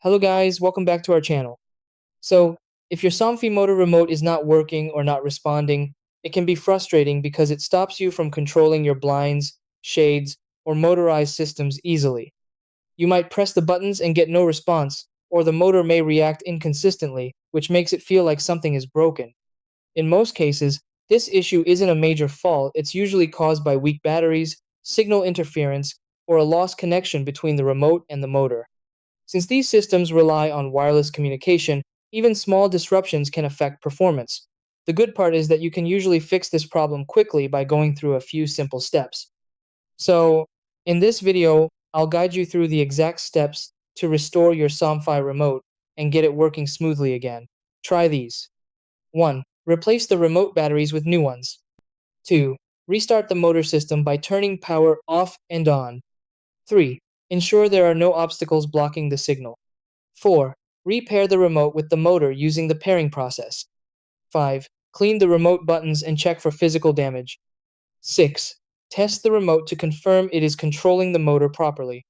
Hello guys, welcome back to our channel. So, if your Somfy motor remote is not working or not responding, it can be frustrating because it stops you from controlling your blinds, shades, or motorized systems easily. You might press the buttons and get no response, or the motor may react inconsistently, which makes it feel like something is broken. In most cases, this issue isn't a major fault, it's usually caused by weak batteries, signal interference, or a lost connection between the remote and the motor. Since these systems rely on wireless communication, even small disruptions can affect performance. The good part is that you can usually fix this problem quickly by going through a few simple steps. So, in this video, I'll guide you through the exact steps to restore your Somfy remote and get it working smoothly again. Try these. 1. Replace the remote batteries with new ones. 2. Restart the motor system by turning power off and on. 3. Ensure there are no obstacles blocking the signal. 4. Repair the remote with the motor using the pairing process. 5. Clean the remote buttons and check for physical damage. 6. Test the remote to confirm it is controlling the motor properly.